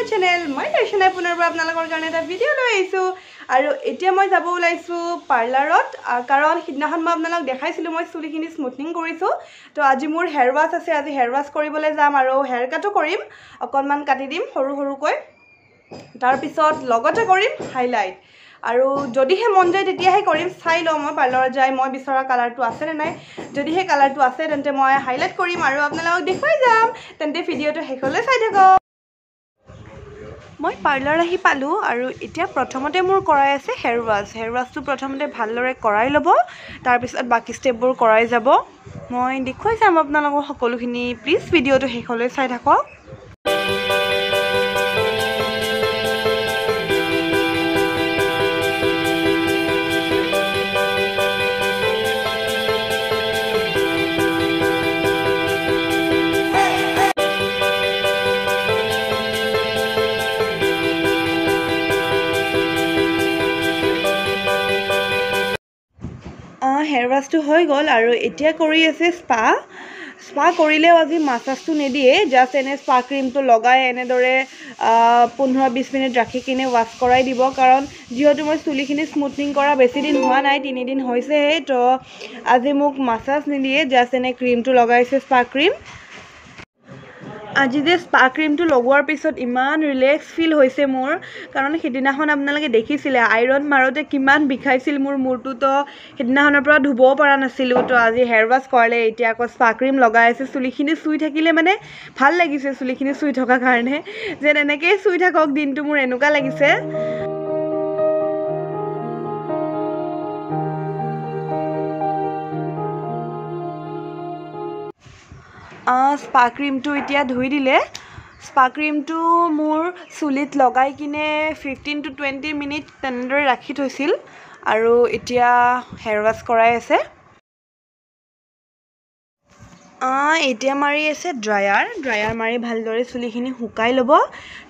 channel. মই দৰ্শনাই পুনৰবাৰ আপোনালোকৰ কাৰণে এটা ভিডিও লৈ আহিছো আৰু এতিয়া মই যাব ওলাইছো পাৰ্লাৰত কাৰণ সিদিনাখন মই আপোনালোক দেখাইছিলো মই চুলিখিনি স্মুথনিং কৰিছো তো আজি মোৰ হেয়াৰ ওয়াশ আছে আজি হেয়াৰ ওয়াশ কৰিবলৈ যাম আৰু হেয়াৰ কাটো কৰিম অকনমান কাটি দিম সৰু সৰুকৈ তাৰ পিছত লগতে কৰিম হাইলাইট আৰু যদিহে মন যায় তেতিয়াহে কৰিম চাই লওঁ মই পাৰ্লাৰত যাই মই বিচৰা কালাৰটো আছে নে নাই যদিহে কালাৰটো আছে তেন্তে মই হাইলাইট কৰিম আৰু আপোনালোকক দেখুৱাই যাম তেন্তে ভিডিওটো হেকলৈ চাই থাকক মই পাৰ্লাৰ আহি পালো আৰু এতিয়া প্ৰথমতে মোৰ কৰাই আছে হেয়াৰ ওয়াশটো প্ৰথমতে ভালদৰে কৰাই ল'ব তাৰ পিছত বাকি ষ্টেপবোৰ কৰাই যাব মই দেখুৱাই যাম আপোনালোকক সকলোখিনি প্লিজ ভিডিওটো হেকলৈ চাই থাকক হেয়াৰ ওয়াশটো হৈ গ'ল আৰু এতিয়া কৰি আছে স্পা কৰিলেও আজি মাছাজটো নিদিয়ে জাষ্ট এনে স্পা ক্ৰীমটো লগাই এনেদৰে 15-20 মিনিট ৰাখি কিনে ওয়াশ কৰাই দিব কাৰণ যিহেতু মই চুলিখিনি স্মুথনিং কৰা বেছি দিন হোৱা নাই 3 দিন হৈছেহে তো আজি মোক মাছাজ নিদিয়ে জাষ্ট এনে ক্ৰীমটো লগাইছে স্পা ক্ৰীম আজি যে স্পা ক্ৰীমটো লগোৱাৰ পিছত ইমান ৰিলেক্স ফিল হৈছে মোৰ কাৰণ সিদিনাখন আপোনালোকে দেখিছিলে আইৰন মাৰোতে কিমান বিখাইছিল মোৰ মূৰটো তো সিদিনাখনৰ পৰা ধুবও পৰা নাছিলোঁ তো আজি হেয়াৰ ওয়াশ কৰিলে এতিয়া আকৌ স্পা ক্ৰীম লগাই আছে চুলিখিনি চুই থাকিলে মানে ভাল লাগিছে চুলিখিনি চুই থকা কাৰণে যেন এনেকৈ চুই থাকক দিনটো মোৰ এনেকুৱা লাগিছে স্পা ক্ৰীমটো এতিয়া ধুই দিলে স্পা ক্ৰীমটো মোৰ চুলিত লগাই কিনে 15 to 20 মিনিট তেনেদৰে ৰাখি থৈছিল আৰু এতিয়া হেয়াৰ ওয়াশ কৰাই আছে এতিয়া মাৰি আছে ড্ৰায়াৰ মাৰি ভালদৰে চুলিখিনি শুকাই ল'ব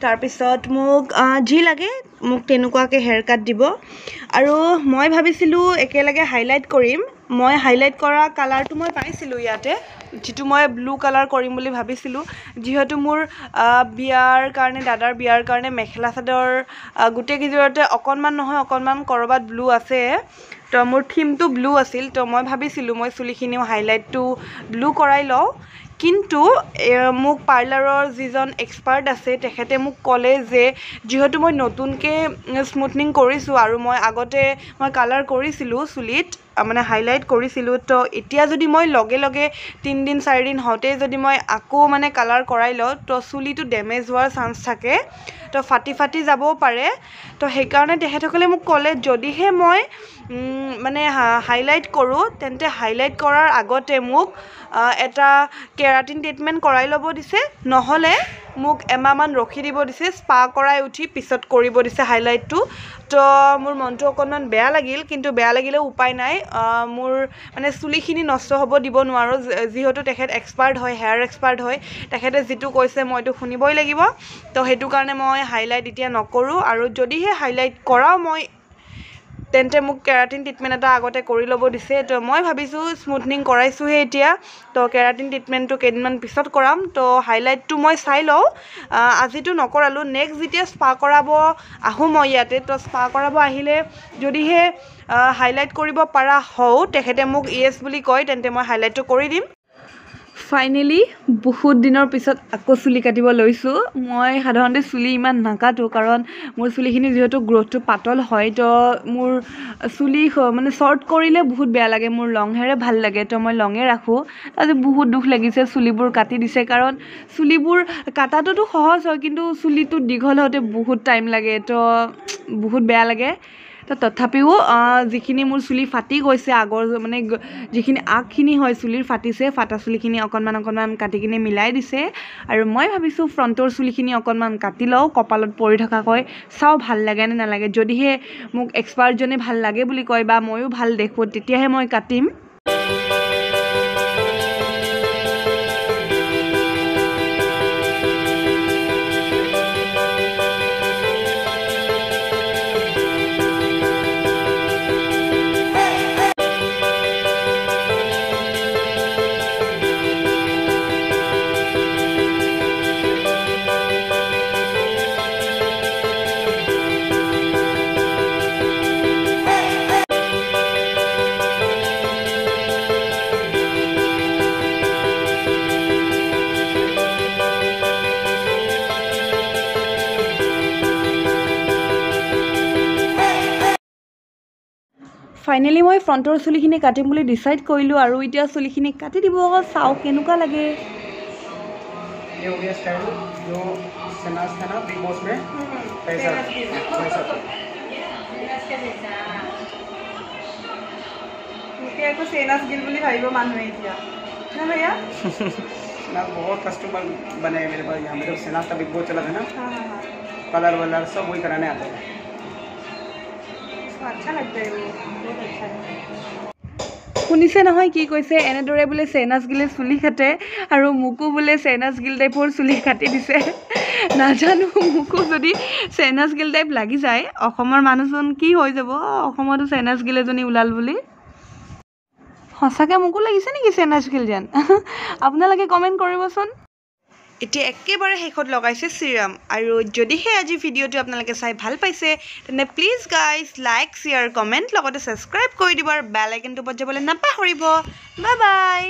তাৰপিছত মোক যি লাগে মোক তেনেকুৱাকৈ হেয়াৰ কাট দিব আৰু মই ভাবিছিলোঁ একেলগে হাইলাইট কৰিম মই হাইলাইট কৰা কালাৰটো মই পাইছিলোঁ ইয়াতে যিটো মই ব্লু কালাৰ কৰিম বুলি ভাবিছিলোঁ যিহেতু মোৰ বিয়াৰ কাৰণে দাদাৰ বিয়াৰ কাৰণে মেখেলা চাদৰ গোটেই কেইযোৰতে অকণমান নহয় অকণমান ক'ৰবাত ব্লু আছে তো মোৰ থিমটো ব্লু আছিল তো মই ভাবিছিলোঁ মই চুলিখিনিও হাইলাইটটো ব্লু কৰাই লওঁ কিন্তু মোক পাৰ্লাৰৰ যিজন এক্সপাৰ্ট আছে তেখেতে মোক ক'লে যে যিহেতু মই নতুনকৈ স্মুথনিং কৰিছোঁ আৰু মই আগতে মই কালাৰ কৰিছিলোঁ চুলিত মানে হাইলাইট কৰিছিলোঁ তো এতিয়া যদি মই লগে 3 দিন 4 দিন হওঁতে যদি মই আকৌ মানে কালাৰ কৰাই লওঁ তো চুলিটো ডেমেজ হোৱাৰ চান্স থাকে তো ফাটি যাবও পাৰে তো সেইকাৰণে তেখেতসকলে মোক ক'লে যদিহে মই মানে হাইলাইট কৰোঁ তেন্তে হাইলাইট কৰাৰ আগতে মোক এটা কেৰাটিন ট্ৰিটমেণ্ট কৰাই ল'ব দিছে নহ'লে মোক এমাহমান ৰখি দিব দিছে স্পা কৰাই উঠি পিছত কৰিব দিছে হাইলাইটটো তো মোৰ মনটো অকণমান বেয়া লাগিল কিন্তু বেয়া লাগিলেও উপায় নাই মোৰ মানে চুলিখিনি নষ্ট হ'ব দিব নোৱাৰোঁ যিহেতু তেখেত এক্সপাৰ্ট হয় হেয়াৰ এক্সপাৰ্ট হয় তেখেতে যিটো কৈছে মইতো শুনিবই লাগিব তো সেইটো কাৰণে মই হাইলাইট এতিয়া নকৰোঁ আৰু যদিহে হাইলাইট কৰাও মই তেন্তে মোক কেৰাটিন ট্ৰিটমেণ্ট এটা আগতে কৰি ল'ব দিছে তো মই ভাবিছোঁ স্মুথনিং কৰাইছোঁহে এতিয়া তো কেৰাটিন ট্ৰিটমেণ্টটো কেইদিনমান পিছত কৰাম তো হাইলাইটটো মই চাই লওঁ আজিতো নকৰালোঁ নেক্সট যেতিয়া স্পা কৰাব আহোঁ মই ইয়াতে তো স্পা কৰাব আহিলে যদিহে হাইলাইট কৰিব পৰা হওঁ তেখেতে মোক ইয়েছ বুলি কয় তেন্তে মই হাইলাইটটো কৰি দিম ফাইনেলি বহুত দিনৰ পিছত আকৌ চুলি কাটিব লৈছোঁ মই সাধাৰণতে চুলি ইমান নাকাটো কাৰণ মোৰ চুলিখিনি যিহেতু গ্ৰ'থটো পাতল হয় তো মোৰ চুলি মানে শ্বৰ্ট কৰিলে বহুত বেয়া লাগে মোৰ লং হেয়াৰে ভাল লাগে তো মই লঙে ৰাখোঁ আজি বহুত দুখ লাগিছে চুলিবোৰ কাটি দিছে কাৰণ চুলিবোৰ কাটাটোতো সহজ হয় কিন্তু চুলিটো দীঘল হওঁতে বহুত টাইম লাগে তো বহুত বেয়া লাগে তো তথাপিও যিখিনি মোৰ চুলি ফাটি গৈছে আগৰ মানে যিখিনি আগখিনি হয় চুলিৰ ফাটিছে ফাটা চুলিখিনি অকণমান কাটি কিনে মিলাই দিছে আৰু মই ভাবিছোঁ ফ্ৰণ্টৰ চুলিখিনি অকণমান কাটি লওঁ কপালত পৰি থকাকৈ চাওঁ ভাল লাগে নে নালাগে যদিহে মোক এক্সপাৰ্টজনে ভাল লাগে বুলি কয় বা ময়ো ভাল দেখোঁ তেতিয়াহে মই কাটিম ফাইনেলি মই ফ্ৰণ্টৰ চুলিখিনি কাটিম বুলি ডিচাইড কৰিলোঁ আৰু এতিয়া চুলিখিনি কাটি দিব চাওঁ কেনেকুৱা লাগে ये हो गया स्टाइल जो शहनाज था ना बिग बॉस में वैसा मुझे को सेनास गिल बोली भाई वो मान रही थी ना भैया शहनाज बहुत कस्टमर बने मेरे पास यहाँ मेरे शहनाज का बिग बॉस चला था ना हाँ कलर वलर सब वही कराने आते हैं अच्छा लगता है वो बहुत अच्छा है শুনিছে নহয় কি কৈছে এনেদৰে বোলে চেনাজ গিলে চুলি কাটে আৰু মুকু বোলে চেনাজ গিল টাইপৰ চুলি কাটি দিছে নাজানো মুকু যদি চেনাজ গিল টাইপ লাগি যায় অসমৰ মানুহজন কি হৈ যাব অসমতো চেনাজ গিল এজনী ওলাল বুলি সঁচাকৈ মুকু লাগিছে নেকি চেনাজ গিল যেন আপোনালোকে কমেণ্ট কৰিবচোন এতিয়া একেবাৰে শেষত লগাইছে চিৰাম আৰু যদিহে আজি ভিডিঅ'টো আপোনালোকে চাই ভাল পাইছে তেনে please guys like share comment লগতে ছাবস্ক্ৰাইব কৰি দিব আৰু বেল আইকনটো বজাবলৈ নাপাহৰিব বাই বাই